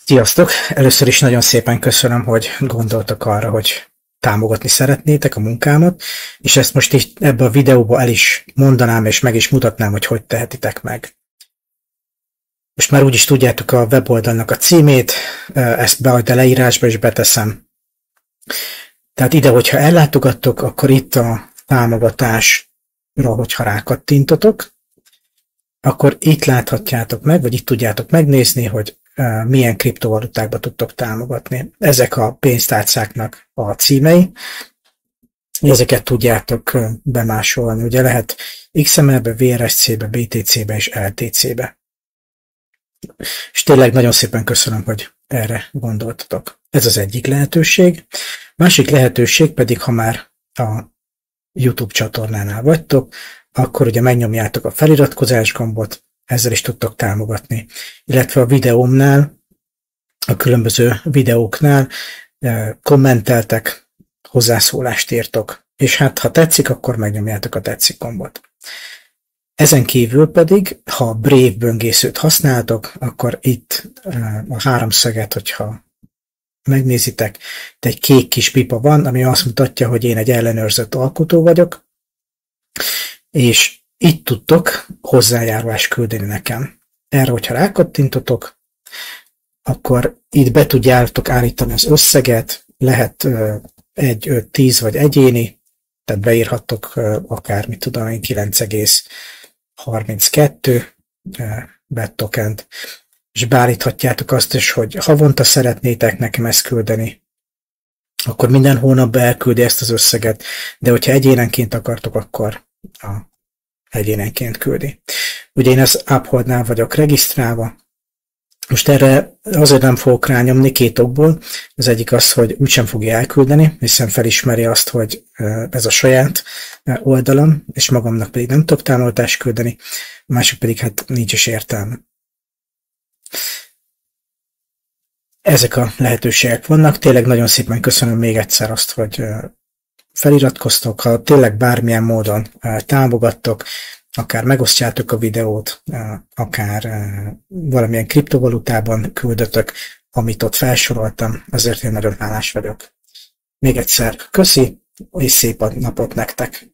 Sziasztok! Először is nagyon szépen köszönöm, hogy gondoltak arra, hogy támogatni szeretnétek a munkámat, és ezt most így ebbe a videóba el is mondanám, és meg is mutatnám, hogy hogy tehetitek meg. Most már úgyis tudjátok a weboldalnak a címét, ezt be a leírásba is beteszem. Tehát ide, hogyha ellátogattok, akkor itt a támogatásra, hogyha rákattintotok, akkor itt láthatjátok meg, vagy itt tudjátok megnézni, hogy milyen kriptovalutákba tudtok támogatni. Ezek a pénztárcáknak a címei, ezeket tudjátok bemásolni. Ugye lehet XML-be, VRSC-be, BTC-be és LTC-be. És tényleg nagyon szépen köszönöm, hogy erre gondoltatok. Ez az egyik lehetőség. Másik lehetőség pedig, ha már a YouTube csatornánál vagytok, akkor ugye megnyomjátok a feliratkozás gombot, ezzel is tudtok támogatni. Illetve a videómnál, a különböző videóknál kommenteltek, hozzászólást írtok. És hát, ha tetszik, akkor megnyomjátok a tetszik gombot. Ezen kívül pedig, ha Brave böngészőt használtok, akkor itt a háromszöget, hogyha megnézitek, itt egy kék kis pipa van, ami azt mutatja, hogy én egy ellenőrzött alkotó vagyok, és itt tudtok hozzájárulást küldeni nekem. Erre, hogyha rákattintotok, akkor itt be tudjátok állítani az összeget, lehet 1, 5, 10 vagy egyéni, tehát beírhattok akár, mit tudom én, 9,32 BET tokent, és beállíthatjátok azt is, hogy havonta szeretnétek nekem ezt küldeni, akkor minden hónapban elküldi ezt az összeget, de hogyha egyénenként akartok, akkor egyénenként küldi. Ugye én az Upholdnál vagyok regisztrálva. Most erre azért nem fogok rányomni két okból. Az egyik az, hogy úgysem fogja elküldeni, hiszen felismeri azt, hogy ez a saját oldalam, és magamnak pedig nem tudok támogatást küldeni. A másik pedig hát nincs is értelme. Ezek a lehetőségek vannak. Tényleg nagyon szépen köszönöm még egyszer azt, hogy feliratkoztok, ha tényleg bármilyen módon támogattok, akár megosztjátok a videót, akár valamilyen kriptovalutában küldötök, amit ott felsoroltam, azért én nagyon hálás vagyok. Még egyszer köszi, és szép napot nektek!